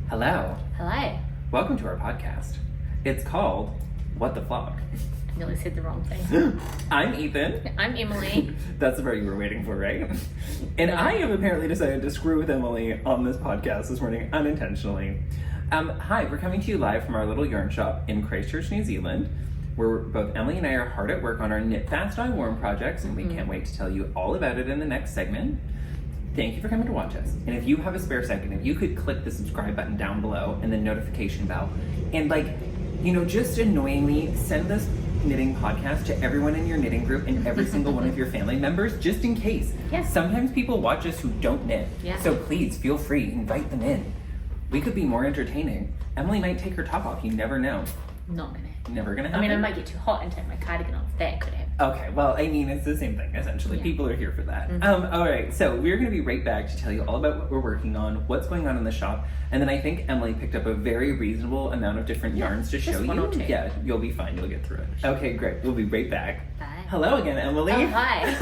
Hello. Hello. Welcome to our podcast. It's called What the Flock. I nearly said the wrong thing. I'm Ethan. I'm Emily. That's the part you were waiting for, right? And No. I have apparently decided to screw with Emily on this podcast this morning unintentionally. Hi, we're coming to you live from our little yarn shop in Christchurch, New Zealand, where both Emily and I are hard at work on our Knit Fast Dye Warm projects, and we can't wait to tell you all about it in the next segment. Thank you for coming to watch us. And if you have a spare second, if you could click the subscribe button down below and the notification bell, and just annoyingly send this knitting podcast to everyone in your knitting group and every single one of your family members, just in case. Yes. Sometimes people watch us who don't knit. Yeah. So please feel free, invite them in. We could be more entertaining. Emily might take her top off, you never know. Not gonna happen. Never gonna I happen. mean, I might get too hot and take my cardigan off. That could happen. Okay, well, I mean, it's the same thing, essentially. Yeah. People are here for that. Mhm. All right, so we're going to be right back to tell you all about what we're working on, what's going on in the shop, and then I think Emily picked up a very reasonable amount of different yarns to just show one you. or two. Yeah, you'll be fine. You'll get through it. Okay, great. We'll be right back. Bye. Hello again, Emily. Oh, hi.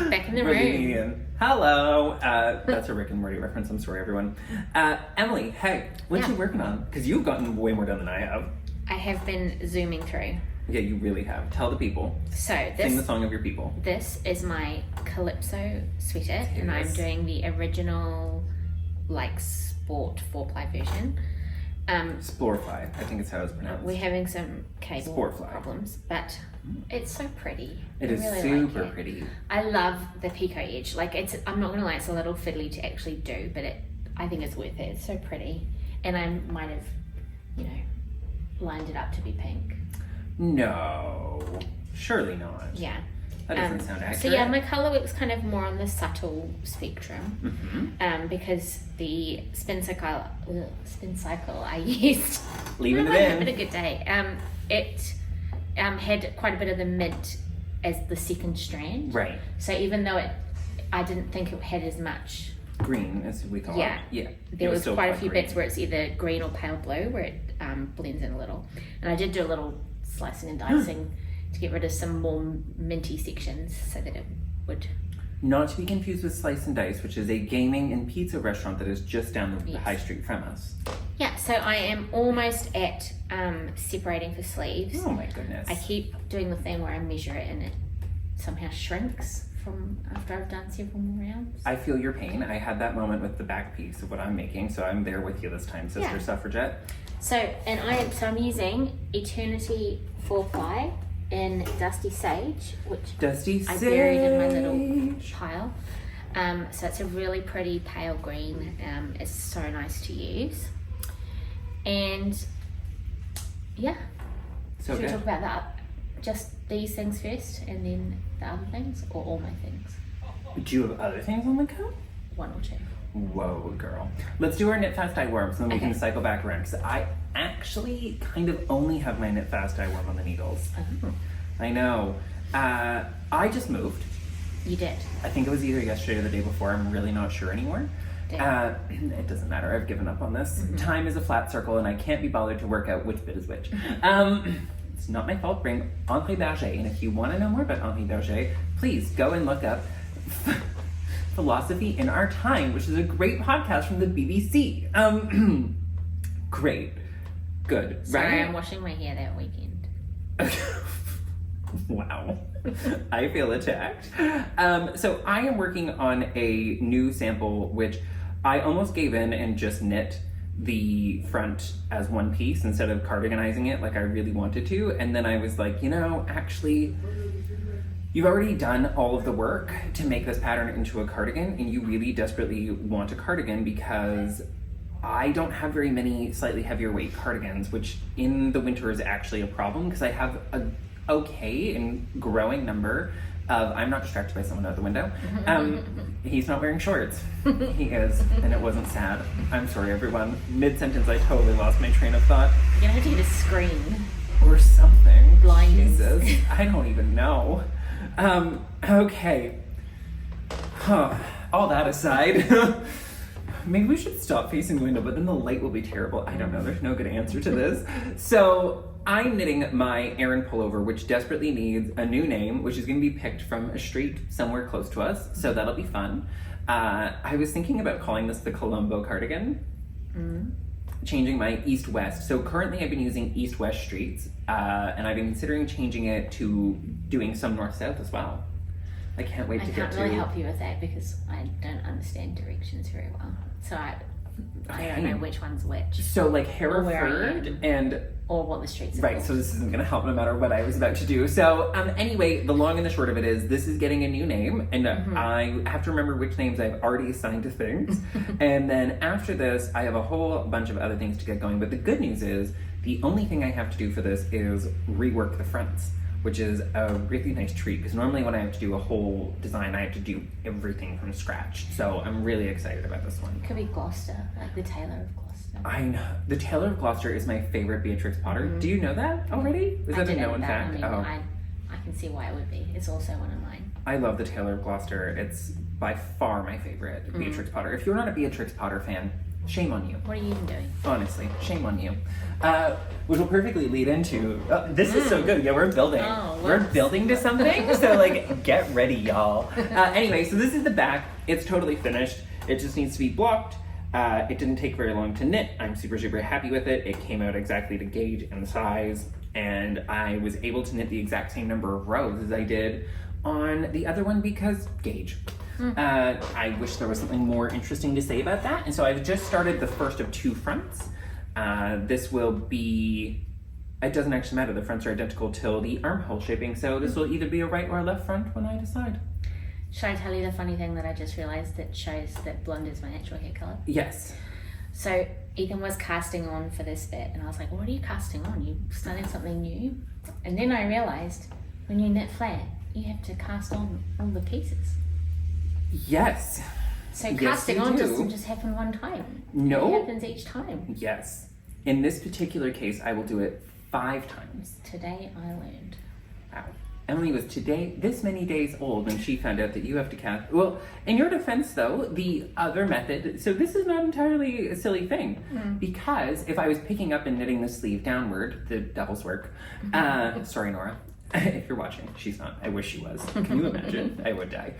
Back in the room. Reunion. Hello. That's a Rick and Morty reference. I'm sorry, everyone. Emily, hey, what Yeah. you working on? Because you've gotten way more done than I have. I have been zooming through. Yeah, you really have. Tell the people. So Sing the song of your people. this is my Calypso sweater, and I'm Yes. doing the original, sport 4-ply version. Sporefly, I think it's how it's pronounced. We're having some cable Sportfly. problems, but it's so pretty. It I is really super like it. pretty. I love the picot edge. I'm not gonna lie, it's a little fiddly to actually do, but I think it's worth it. It's so pretty, and I might have, lined it up to be pink. No, surely not. Yeah. That doesn't sound accurate. So yeah, my color works kind of more on the subtle spectrum, Mhm. because the spin cycle I used. Leaving I'm it having a in. good day. It had quite a bit of the mint as the second strand. Right. So even though I didn't think it had as much. Green, as we thought. Yeah. Yeah. There It was still quite a few green. bits where it's either green or pale blue, where it blends in a little. And I did do a little slicing and dicing to get rid of some more minty sections so that it would. Not to be confused with Slice and Dice, which is a gaming and pizza restaurant that is just down the Yes. high street from us. Yeah, so I am almost at separating for sleeves. Oh my goodness. I keep doing the thing where I measure it and it somehow shrinks from after I've done several more rounds. I feel your pain. I had that moment with the back piece of what I'm making, so I'm there with you this time, Sister Yeah. Suffragette. So I'm using Eternity 4-ply in Dusty Sage, which Dusty I Sage. buried in my little pile. So it's a really pretty pale green. It's so nice to use. And yeah, So should we good. talk about just these things first and then the other things, or all my things? Do you have other things on the go? One or two. Whoa, girl. Let's do our Knit Fast Dye Worm so then we can Okay. cycle back around. Because I actually kind of only have my Knit Fast Dye Worm on the needles. Oh, I know. I just moved. you did. I think it was either yesterday or the day before. I'm really not sure anymore. Damn. It doesn't matter. I've given up on this. Mhm. Time is a flat circle and I can't be bothered to work out which bit is which. It's not my fault. Bring Henri Berger. And if you want to know more about Henri Berger, please go and look up Philosophy in Our Time, which is a great podcast from the BBC. Great. Good. Sorry, Right? I'm washing my hair that weekend. Wow. I feel attacked. So I am working on a new sample, which I almost gave in and just knit the front as one piece instead of cardiganizing it like I really wanted to. And then I was like, actually, you've already done all of the work to make this pattern into a cardigan, and you really desperately want a cardigan because I don't have very many slightly heavier weight cardigans, which in the winter is actually a problem because I have a okay and growing number of, I'm not distracted by someone out the window. He's not wearing shorts. He is, and it wasn't sad. I'm sorry, everyone. Mid-sentence, I totally lost my train of thought. You're gonna have to get a screen. Or something. Blinders. Jesus, I don't even know. Okay. Huh. All that aside, maybe we should stop facing the window, but then the light will be terrible. I don't know. There's no good answer to this. So I'm knitting my Aran pullover, which desperately needs a new name, which is going to be picked from a street somewhere close to us. So that'll be fun. I was thinking about calling this the Colombo cardigan. changing my east-west. So currently I've been using east-west streets, and I've been considering changing it to doing some north-south as well. I can't wait to get to... I can't really help you with that because I don't understand directions very well. So I don't know which one's which. So like Hereford and... Or what the streets are Right, called. so this isn't going to help no matter what I was about to do. So anyway, the long and the short of it is this is getting a new name, and I have to remember which names I've already assigned to things. And then after this, I have a whole bunch of other things to get going. But the good news is the only thing I have to do for this is rework the fronts, which is a really nice treat because normally when I have to do a whole design, I have to do everything from scratch. So I'm really excited about this one. It could be Gloucester, like the Taylor of Gloucester. I know. The Taylor of Gloucester is my favorite Beatrix Potter. Do you know that already? Is that a known fact? I can see why it would be. It's also one of mine. I love the Taylor of Gloucester. It's by far my favorite Beatrix Potter. If you're not a Beatrix Potter fan, shame on you. What are you even doing? Honestly, shame on you. Which will perfectly lead into, this is so good. Yeah, we're building. We're building to something. So like, get ready, y'all. Anyway, so this is the back. It's totally finished. It just needs to be blocked. It didn't take very long to knit. I'm super, super happy with it. It came out exactly to gauge and size, and I was able to knit the exact same number of rows as I did on the other one because gauge. I wish there was something more interesting to say about that, and so I've just started the first of 2 fronts. This will be, it doesn't actually matter, the fronts are identical till the armhole shaping, so this will either be a right or a left front when I decide. Should I tell you the funny thing that I just realised that shows that blonde is my natural hair colour? Yes. So Ethan was casting on for this bit and I was like, what are you casting on? You started something new? And then I realised when you knit flat, you have to cast on all the pieces. Yes. So Yes, casting you on do. doesn't just happen one time. No. It happens each time. Yes. In this particular case, I will do it 5 times. Today I learned. Wow. Emily was this many days old when she found out that you have to cast. Well, in your defense though, the other method, so this is not entirely a silly thing, because if I was picking up and knitting the sleeve downward, the devil's work, sorry Nora, if you're watching, she's not, I wish she was. Can you imagine? I would die.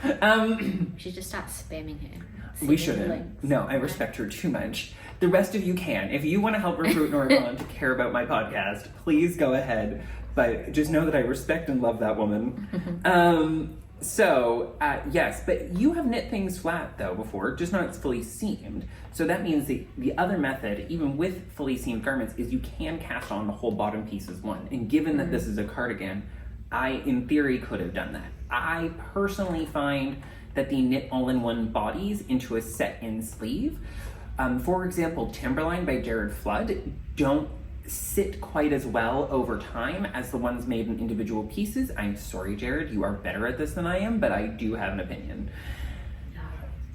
We should just start spamming her. We shouldn't. No, I respect her too much. The rest of you can. If you want to help recruit Nora Bond to care about my podcast, please go ahead. But just know that I respect and love that woman. Yes, but you have knit things flat though before, just not fully seamed. So that means the other method, even with fully seamed garments, is you can cast on the whole bottom piece as one. And given that this is a cardigan, I, in theory, could have done that. I personally find that the knit all-in-one bodies into a set-in sleeve, for example, Timberline by Jared Flood, don't sit quite as well over time as the ones made in individual pieces. I'm sorry, Jared, you are better at this than I am, but I do have an opinion.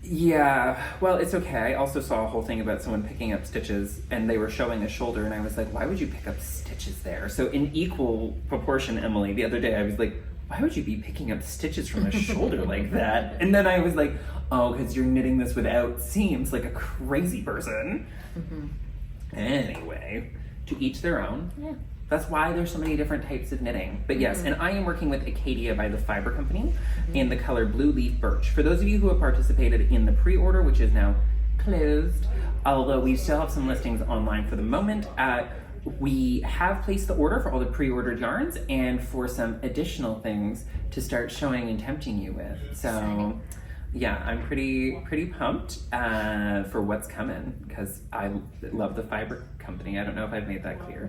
Yeah, well, it's okay. I also saw a whole thing about someone picking up stitches and they were showing a shoulder and I was like, why would you pick up stitches there? So in equal proportion, Emily, the other day I was like, why would you be picking up stitches from a shoulder like that? And then I was like, oh, because you're knitting this without seams like a crazy person. Anyway, to each their own. Yeah. That's why there's so many different types of knitting. But yes, and I am working with Acadia by the Fiber Company in the color Blue Leaf Birch. For those of you who have participated in the pre-order, which is now closed, although we still have some listings online for the moment, we have placed the order for all the pre-ordered yarns and for some additional things to start showing and tempting you with. So Exciting. yeah, I'm pretty pumped for what's coming because I love the Fiber Company. I don't know if I've made that clear.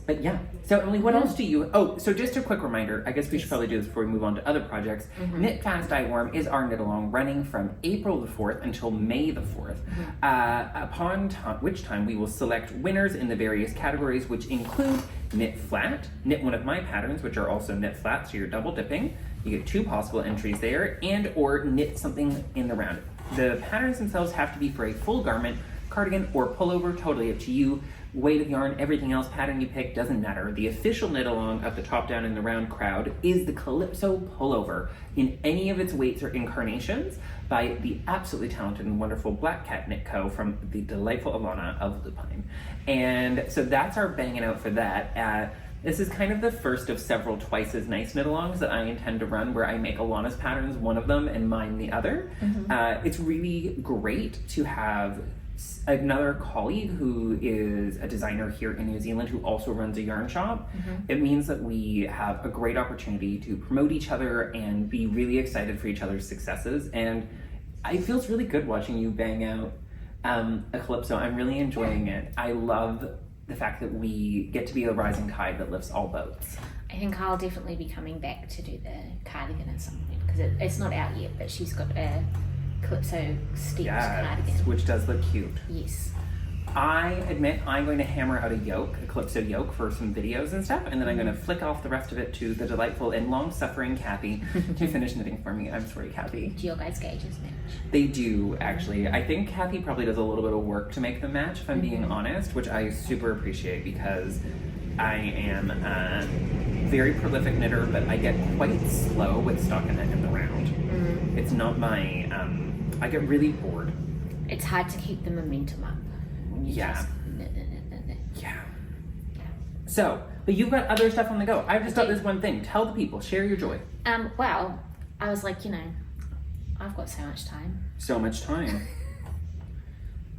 But yeah, so Emily, what else do you, so just a quick reminder, I guess we should probably do this before we move on to other projects. Knit Fast Dye Warm is our knit along running from April the 4th until May the 4th, which time we will select winners in the various categories, which include knit flat, knit one of my patterns, which are also knit flat, so you're double dipping. You get 2 possible entries there, and or knit something in the round. The patterns themselves have to be for a full garment, cardigan, or pullover, totally up to you. Weight of yarn, everything else, pattern you pick, doesn't matter. The official knit along of the top down in the round crowd is the Calypso pullover in any of its weights or incarnations by the absolutely talented and wonderful Black Cat Knit Co. from the delightful Alana of Lupine. And so that's our banging out for that. This is kind of the first of several twice as nice knit-alongs that I intend to run where I make Alana's patterns one of them and mine the other. It's really great to have another colleague who is a designer here in New Zealand who also runs a yarn shop, it means that we have a great opportunity to promote each other and be really excited for each other's successes. And it feels really good watching you bang out a Calypso. I'm really enjoying it. I love the fact that we get to be a rising tide that lifts all boats. I think I'll definitely be coming back to do the cardigan at some point because it's not out yet, but she's got a Calypso steeped cardigan. Which does look cute. Yes. I admit I'm going to hammer out a Calypso yoke for some videos and stuff, and then I'm going to flick off the rest of it to the delightful and long-suffering Kathy to finish knitting for me. I'm sorry, Kathy. Do your guys' gauges match? They do, actually. I think Kathy probably does a little bit of work to make them match, if I'm being honest, which I super appreciate because I am a very prolific knitter, but I get quite slow with stockinette in the round. It's not my, I get really bored. It's hard to keep the momentum up. Yeah. Knit. Yeah. So, but you've got other stuff on the go. I've just got this one thing. Tell the people. Share your joy. Well, I was like, I've got so much time. So much time.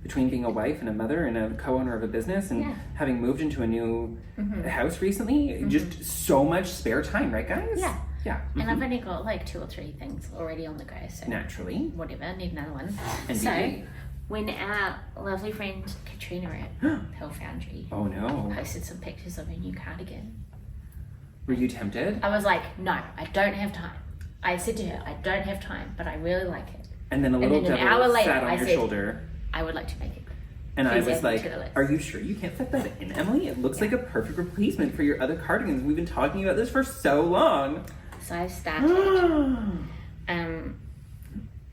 Between being a wife and a mother and a co-owner of a business and having moved into a new house recently, just so much spare time, right, guys? Yeah. Yeah. And I've only got like 2 or 3 things already on the go, so Naturally. whatever, need another one. Indeed. So, when our lovely friend Katrina at Pearl Foundry posted some pictures of her new cardigan, Were you tempted? I was like, no, I don't have time. I said to her, I don't have time, but I really like it. And then a little then an devil hour later, sat on I your said, shoulder. I would like to make it. And I Please was add me like, to the list. are you sure you can't fit that in, Emily? It looks like a perfect replacement for your other cardigans. We've been talking about this for so long. So I've started.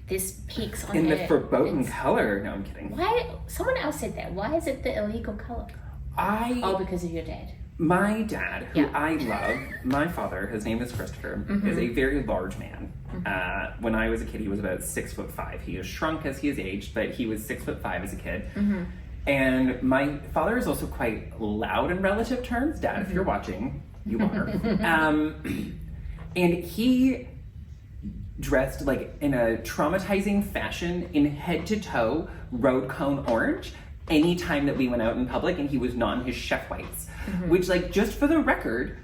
This peaks on In her. the verboten it's- color. No, I'm kidding. Why? Someone else said that. Why is it the illegal color? Oh, because of your dad. My dad, who Yeah. I love, my father, his name is Christopher, is a very large man. When I was a kid, he was about 6'5". He has shrunk as he has aged, but he was 6'5" as a kid. And my father is also quite loud in relative terms. Dad, if you're watching, you are. And he dressed like in a traumatizing fashion in head to toe road cone orange anytime that we went out in public and he was not in his chef whites. Which, like, just for the record,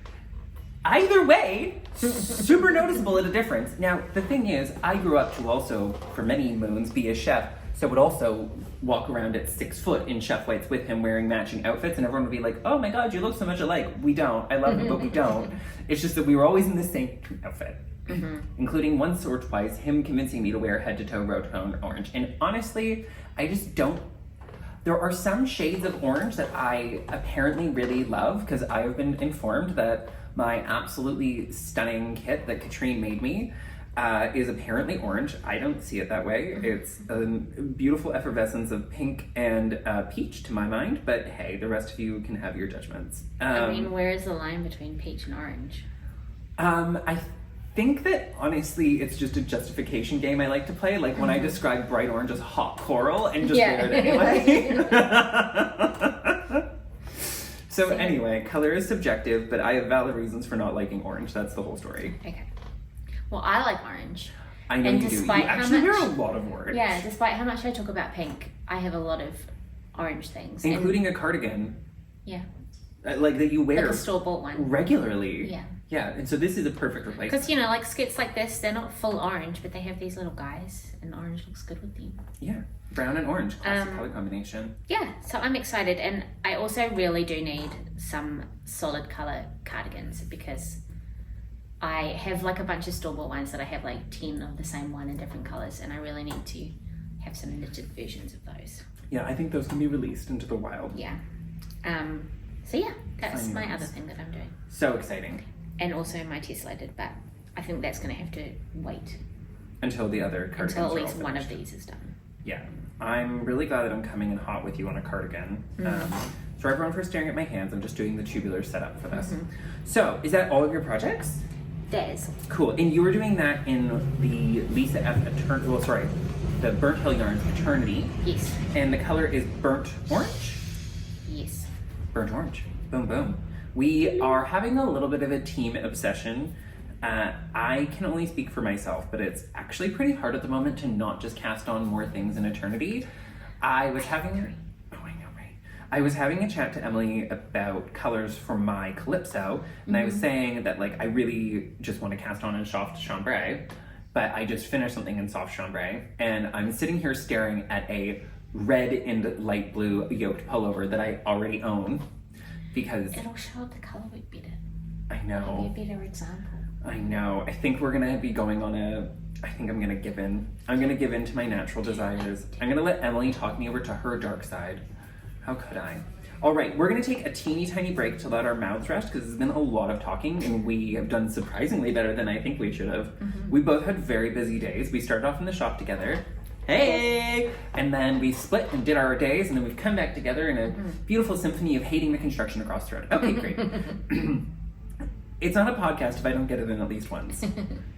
either way, super noticeable at a difference. Now, the thing is, I grew up to also, for many moons, be a chef, so would also walk around at 6 foot in chef whites with him wearing matching outfits, and everyone would be like, oh my god, you look so much alike. We don't. I love you, but we don't. It's just that we were always in the same outfit. Including once or twice him convincing me to wear head to toe road cone orange. And honestly, I just don't. There are some shades of orange that I apparently really love because I have been informed that my absolutely stunning kit that Katrine made me is apparently orange. I don't see it that way. It's a beautiful effervescence of pink and peach to my mind, but hey, the rest of you can have your judgments. I mean, where is the line between peach and orange? I think that honestly it's just a justification game I like to play, like when I describe bright orange as hot coral and just wear it anyway. So anyway, color is subjective, but I have valid reasons for not liking orange. That's the whole story. Okay. Well, I like orange. I know And you do. You despite how actually wear a much- lot of orange. Yeah, despite how much I talk about pink, I have a lot of orange things. And- Including a cardigan. yeah, Like that you like wear a store-bought one. regularly. Yeah. Yeah, and so this is a perfect replacement. Because, like skirts like this, they're not full orange, but they have these little guys, and orange looks good with them. Yeah, brown and orange, classic color combination. Yeah, so I'm excited, and I also really do need some solid color cardigans because I have like a bunch of store-bought ones that I have like 10 of the same one in different colors, and I really need to have some knitted versions of those. Yeah, I think those can be released into the wild. Yeah. So yeah, that's Fine my ones. other thing that I'm doing. So exciting. And also my Tesla did, but I think that's going to have to wait Until the other cardigans until at are all least one of finished. these is done. Yeah, I'm really glad that I'm coming in hot with you on a cardigan. For everyone for staring at my hands, I'm just doing the tubular setup for this. So, is that all of your projects? Des. Cool. And you were doing that in the Lisa F. The Burnt Hill Yarns Eternity. Yes. And the color is burnt orange? Yes. Burnt orange. Boom, boom. We are having a little bit of a team obsession. I can only speak for myself, but it's actually pretty hard at the moment to not just cast on more things in Eternity. I was having, oh, I know, right? I was having a chat to Emily about colors for my Calypso, and I was saying that, like, I really just want to cast on in soft chambray, but I just finished something in soft chambray, and I'm sitting here staring at a red and light blue yoked pullover that I already own, because It'll show up the color work better. I know. Be a better example. I know. I think we're gonna be going on I think I'm gonna give in. I'm gonna give in to my natural desires. I'm gonna let Emily talk me over to her dark side. How could I? All right, we're gonna take a teeny tiny break to let our mouths rest because there's been a lot of talking and we have done surprisingly better than I think we should have. We both had very busy days. We started off in the shop together. Hey! And then we split and did our days, and then we've come back together in a beautiful symphony of hating the construction across the road. Okay, great. It's not a podcast if I don't get it in at least once.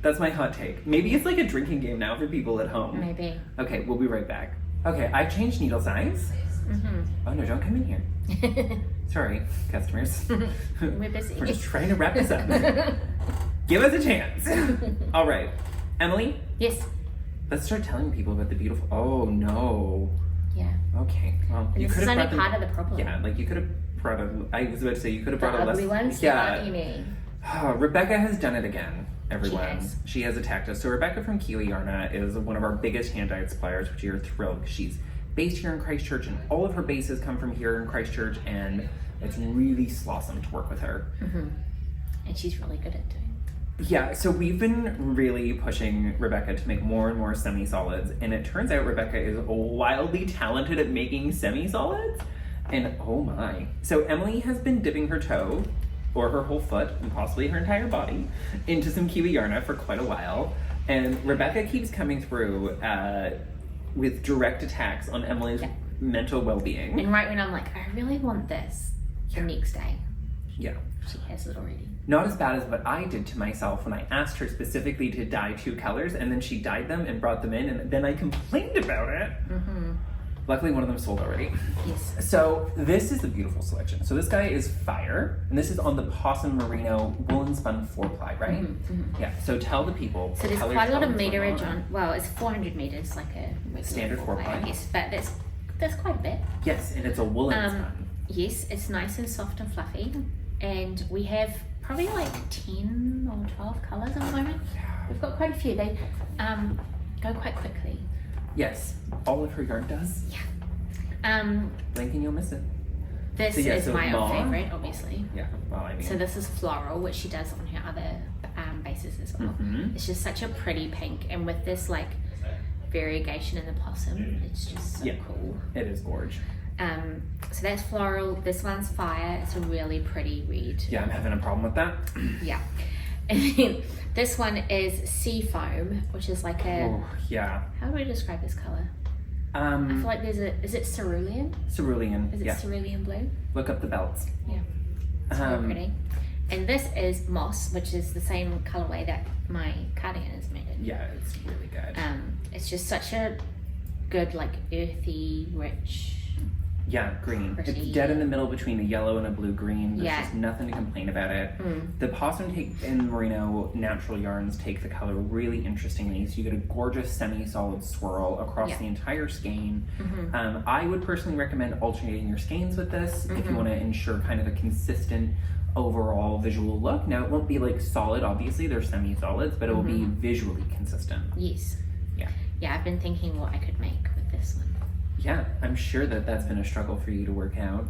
That's my hot take. Maybe it's like a drinking game now for people at home. Maybe. Okay, we'll be right back. Okay, I've changed needle size. Oh no, don't come in here. Sorry, customers. We're busy. We're just trying to wrap this up. Give us a chance. All right, Emily, Yes. let's start telling people about the beautiful. Oh no. Yeah. Okay. Well, And you this could is have only brought part of the problem. Yeah, like you could have brought a. I was about to say you could have The brought a less. ugly ones? Yeah. You mean? Rebecca has done it again, everyone. She She has attacked us. So Rebecca from Kiwi Yarna is one of our biggest hand-dyed suppliers, which you're thrilled. She's based here in Christchurch, and all of her bases come from here in Christchurch, and it's really slawsome to work with her. And she's really good at doing it. Yeah, so we've been really pushing Rebecca to make more and more semi-solids, and it turns out Rebecca is wildly talented at making semi-solids, and oh my. So Emily has been dipping her toe, or her whole foot, and possibly her entire body, into some Kiwi Yarna for quite a while, and Rebecca keeps coming through with direct attacks on Emily's mental well-being. And right when I'm like, I really want this, the next day, Yeah. she has it already. Not as bad as what I did to myself when I asked her specifically to dye 2 colors, and then she dyed them and brought them in, and then I complained about it. Luckily, one of them sold already. Yes. So this is a beautiful selection. So this guy is fire, and this is on the Possum Merino Woolen Spun 4-ply, right? Yeah. So tell the people. So there's color quite a lot of what's going meterage on. Well, it's 400 meters, like a regular Standard 4-ply? I guess, but that's quite a bit. Yes, and it's a woolen spun. Yes, it's nice and soft and fluffy, and we have probably like 10 or 12 colors at the moment. We've got quite a few. They go quite quickly. Yes, all of her yarn does. Blink and you'll miss it. This So, yeah, is so my mauve. favorite, obviously. Yeah. Well, I mean. So this is floral, which she does on her other bases as well. It's just such a pretty pink, and with this like variegation in the possum, it's just so cool. It is gorge. So that's floral. This one's fire. It's a really pretty red. Yeah, I'm having a problem with that. Yeah. And then this one is sea foam, which is like a. Oh, yeah. How do I describe this color? I feel like there's a. Is it cerulean? Cerulean. Is it cerulean blue? Look up the belts. Yeah. It's really pretty. And this is moss, which is the same colorway that my cardigan is made in. Yeah, it's really good. It's just such a good, like earthy, rich. Yeah, green. Pretty. It's dead in the middle between a yellow and a blue-green. There's Yeah. just nothing to complain about it. The Possum and Merino natural yarns take the color really interestingly, so you get a gorgeous semi-solid swirl across the entire skein. I would personally recommend alternating your skeins with this if you want to ensure kind of a consistent overall visual look. Now, it won't be like solid, obviously, they're semi-solids, but it will be visually consistent. Yes. Yeah. Yeah, I've been thinking what I could make with this one. Yeah, I'm sure that that's been a struggle for you to work out.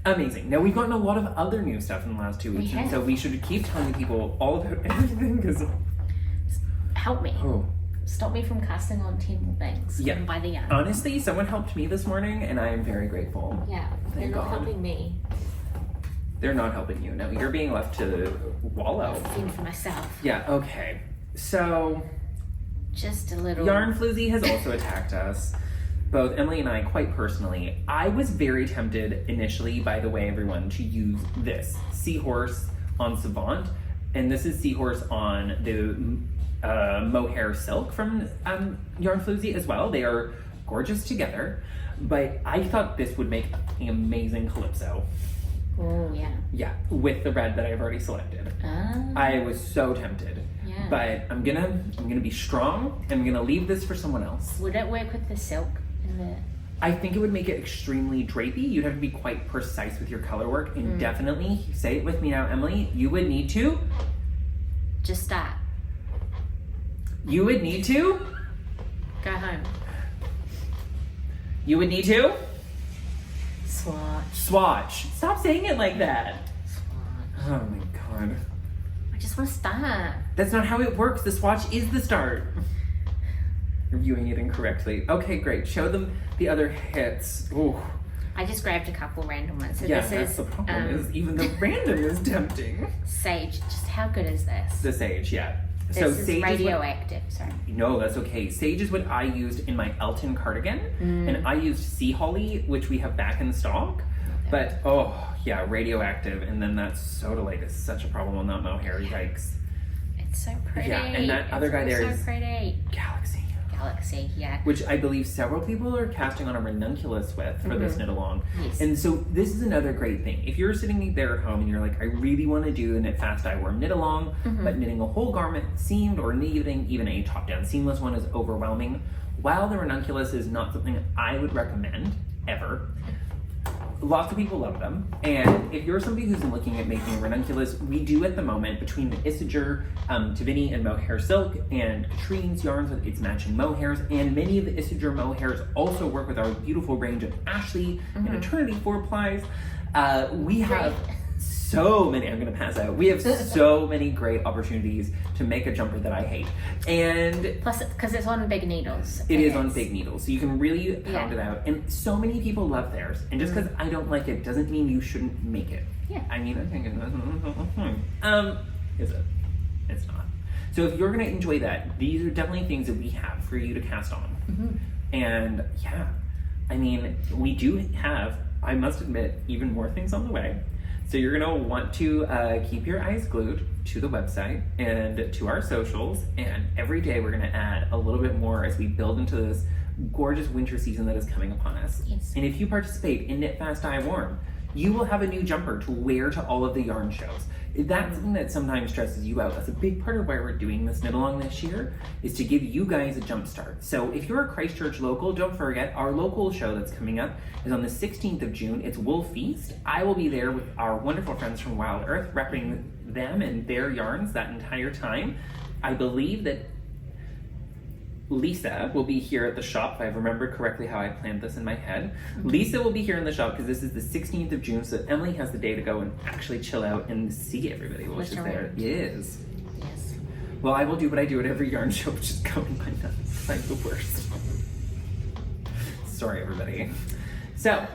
Amazing. Now, we've gotten a lot of other new stuff in the last 2 weeks, and so we should keep telling people all about everything, because... Help me. Oh. Stop me from casting on 10 more things. Yeah. By the yarn. Honestly, someone helped me this morning, and I am very grateful. Yeah, they're Thank not God. helping me. They're not helping you. No, you're being left to wallow. Fend for myself. Yeah, okay. So... Just a little. Yarn Floozy has also attacked us, both Emily and I, quite personally. I was very tempted initially, by the way, everyone, to use this Seahorse on Savant, and this is Seahorse on the mohair silk from Yarn Floozy as well. They are gorgeous together, but I thought this would make an amazing Calypso. Oh, yeah. Yeah, with the red that I've already selected. I was so tempted. Yeah. But I'm gonna be strong, and I'm gonna leave this for someone else. Would it work with the silk and the... I think it would make it extremely drapey. You'd have to be quite precise with your color work, and definitely, say it with me now, Emily, you would need to... Just start. You would need to... Go home. You would need to... Swatch. Swatch. Stop saying it like that. Swatch. Oh my god. I just want to start. That's not how it works. The swatch is the start. You're viewing it incorrectly. Okay, great. Show them the other hits. Ooh. I just grabbed a couple random ones. So Yeah, this that's is the problem, is even the random is tempting. Sage. Just how good is this? The sage, yeah. This is sage radioactive. Sorry. No, that's okay. Sage is what I used in my Elton cardigan, and I used Sea Holly, which we have back in stock. But oh yeah, radioactive, and then that Sodalite is such a problem on that mohair. Yikes. It's so pretty. Yeah, and that other guy there is so pretty. Galaxy, Galaxy, yeah. which I believe several people are casting on a ranunculus with for this knit along. Yes. And so this is another great thing. If you're sitting there at home and you're like, I really want to do the Knit Fast Dye Worm knit along, but knitting a whole garment seamed or knitting even a top down seamless one is overwhelming. While the ranunculus is not something I would recommend ever, lots of people love them. And if you're somebody who's looking at making a ranunculus, we do at the moment between the Isager, Tavini and Mohair Silk, and Katrine's yarns with its matching mohairs, and many of the Isager mohairs also work with our beautiful range of Ashley and Eternity 4-plies. We have so many, I'm gonna pass out. We have so many great opportunities to make a jumper that I hate. And Plus, because it's on big needles. it is on big needles, so you can really pound it out. And so many people love theirs. And just because I don't like it doesn't mean you shouldn't make it. Yeah. I mean, I think is it? It's not. So if you're gonna enjoy that, these are definitely things that we have for you to cast on. And yeah, I mean, we do have, I must admit, even more things on the way. So you're gonna want to keep your eyes glued to the website and to our socials, and every day we're gonna add a little bit more as we build into this gorgeous winter season that is coming upon us. Yes. And if you participate in Knit Fast Dye Warm, you will have a new jumper to wear to all of the yarn shows. That's something that sometimes stresses you out. That's a big part of why we're doing this knit along this year, is to give you guys a jump start. So if you're a Christchurch local, don't forget our local show that's coming up is on the 16th of June. It's Wool Feast. I will be there with our wonderful friends from Wild Earth, repping them and their yarns that entire time. I believe that Lisa will be here at the shop, if I remember correctly how I planned this in my head. Lisa will be here in the shop because this is the 16th of June, so Emily has the day to go and actually chill out and see everybody while she's there. Yes. Yes. Well, I will do what I do at every yarn show, which is going my nuts. I'm the worst. Sorry, everybody. So,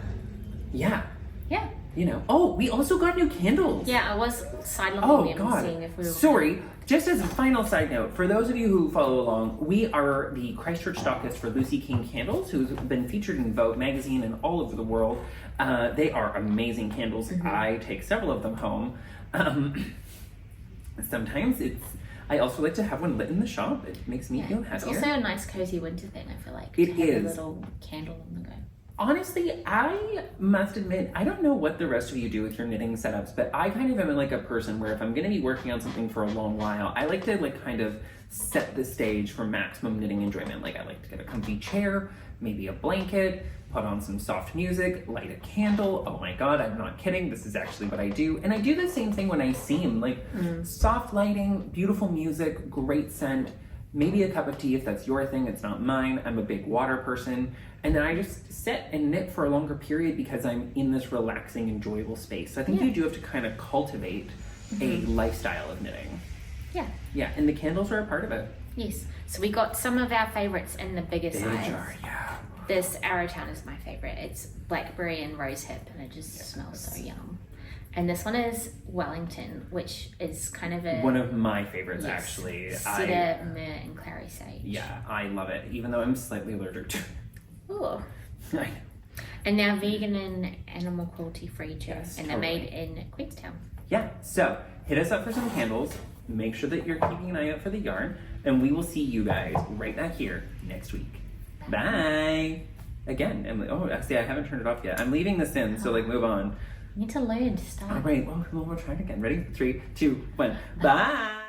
yeah. Yeah. You know. Oh, we also got new candles. Yeah, I was sidelooking Oh them, God! seeing if we were... Sorry. Just as a final side note, for those of you who follow along, we are the Christchurch stockist for Lucy King Candles, who's been featured in Vogue magazine and all over the world. They are amazing candles. I take several of them home. Sometimes I also like to have one lit in the shop. It makes me feel happier. It's also a nice cozy winter thing, I feel like. It to have is. a little candle on the go. Honestly, I must admit, I don't know what the rest of you do with your knitting setups, but I kind of am like a person where if I'm going to be working on something for a long while, I like to kind of set the stage for maximum knitting enjoyment. Like I like to get a comfy chair, maybe a blanket, put on some soft music, light a candle. Oh my God, I'm not kidding. This is actually what I do. And I do the same thing when I seam, soft lighting, beautiful music, great scent, maybe a cup of tea if that's your thing, it's not mine. I'm a big water person. And then I just sit and knit for a longer period because I'm in this relaxing, enjoyable space. So I think you do have to kind of cultivate a lifestyle of knitting. Yeah. Yeah, and the candles are a part of it. Yes. So we got some of our favorites in the bigger They size. are, yeah. This Arrowtown is my favorite. It's blackberry and rosehip, and it just smells so yum. And this one is Wellington, which is kind of a... One of my favorites, actually. Cedar, myrrh, and clary sage. Yeah, I love it, even though I'm slightly allergic to it. Ooh. And now vegan and animal cruelty free too. Yes, and they're made in Queenstown. Yeah, so hit us up for some candles. Make sure that you're keeping an eye out for the yarn, and we will see you guys right back here next week. Bye. Again, Emily. Oh, see, I haven't turned it off yet. I'm leaving this in, so move on. You need to learn to start. All right, well, we'll try it again. Ready? 3, 2, 1. Bye.